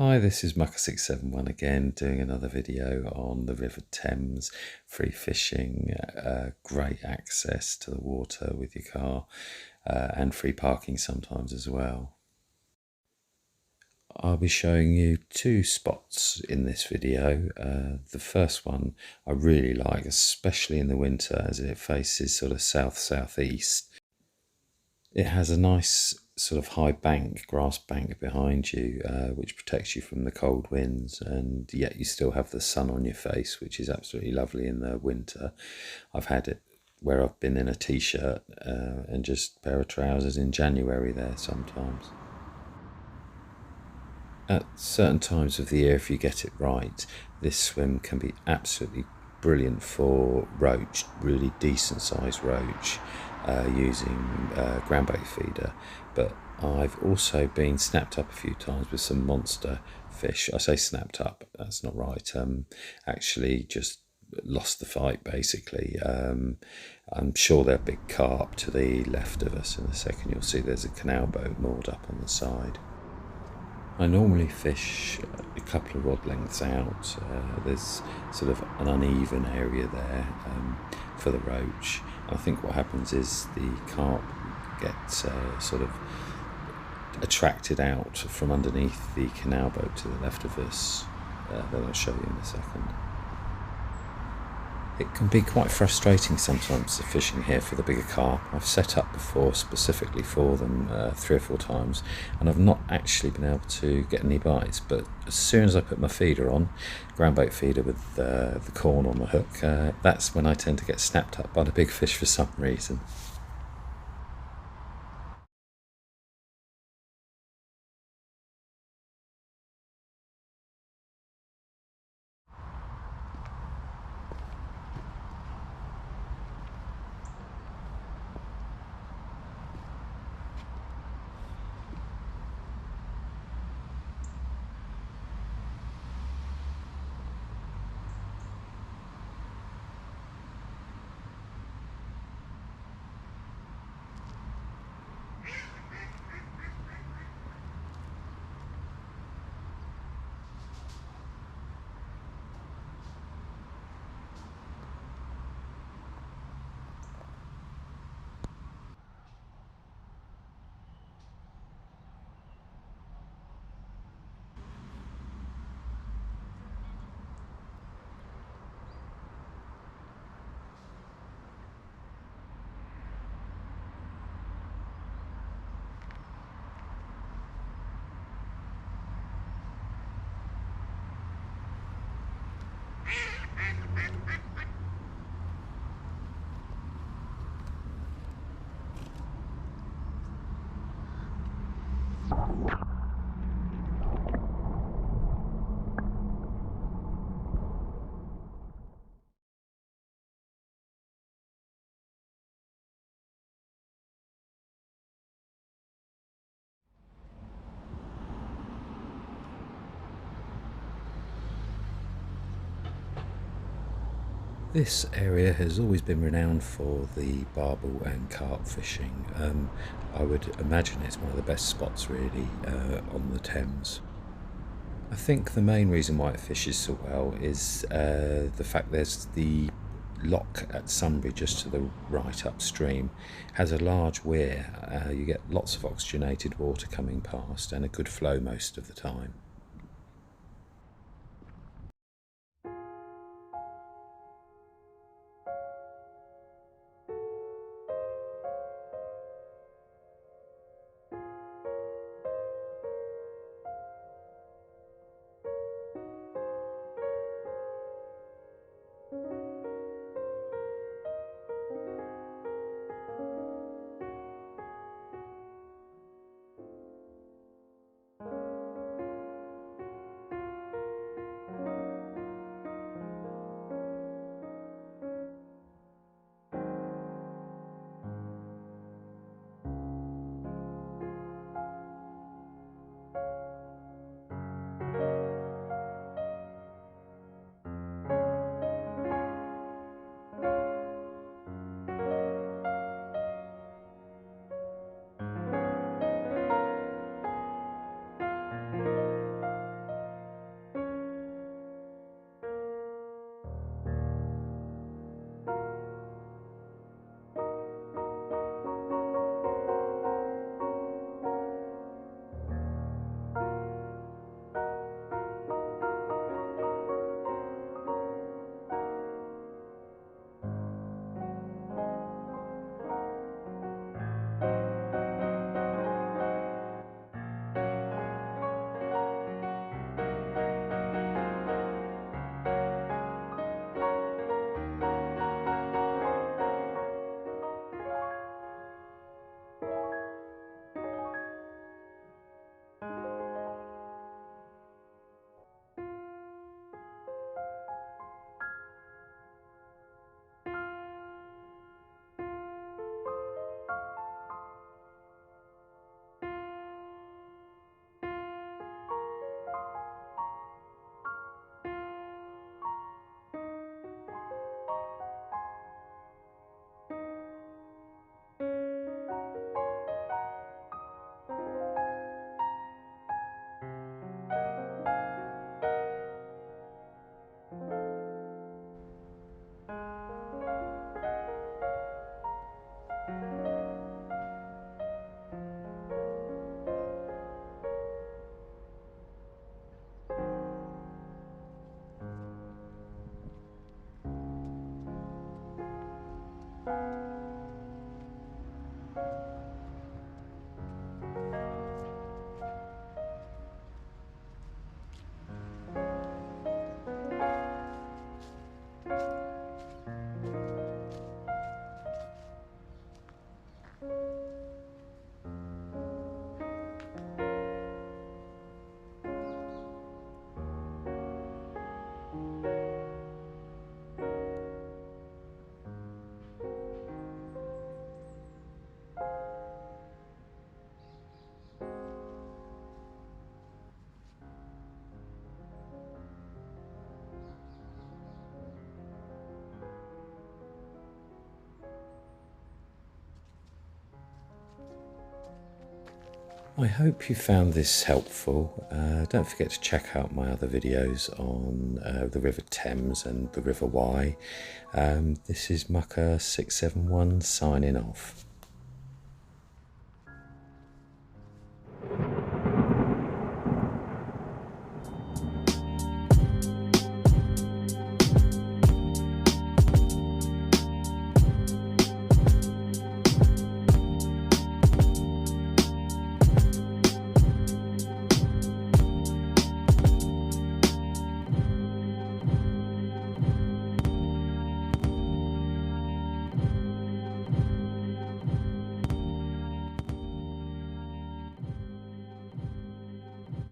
Hi, this is Mucker671 again, doing another video on the River Thames, free fishing, great access to the water with your car, and free parking sometimes as well. I'll be showing you two spots in this video. The first one I really like, especially in the winter as it faces sort of south-southeast. It has a nice sort of high bank, grass bank behind you, which protects you from the cold winds, and yet you still have the sun on your face, which is absolutely lovely in the winter. I've had it where I've been in a t-shirt and just a pair of trousers in January there sometimes. At certain times of the year, if you get it right, this swim can be absolutely brilliant for roach, really decent sized roach, using ground bait feeder. But I've also been snapped up a few times with some monster fish. I say snapped up, that's not right. Actually just lost the fight basically. I'm sure they're big carp to the left of us. In a second you'll see there's a canal boat moored up on the side. I normally fish a couple of rod lengths out. There's sort of an uneven area there for the roach. And I think what happens is the carp gets sort of attracted out from underneath the canal boat to the left of us. That I'll show you in a second. It can be quite frustrating sometimes, the fishing here for the bigger carp. I've set up before specifically for them 3 or 4 times, and I've not actually been able to get any bites. But as soon as I put my feeder on, ground bait feeder with the corn on the hook, that's when I tend to get snapped up by the big fish for some reason. This area has always been renowned for the barbel and carp fishing. I would imagine it's one of the best spots really on the Thames. I think the main reason why it fishes so well is the fact there's the lock at Sunbury just to the right upstream. Has a large weir. You get lots of oxygenated water coming past and a good flow most of the time. I hope you found this helpful. Don't forget to check out my other videos on the River Thames and the River Wye. This is Mucker671 signing off.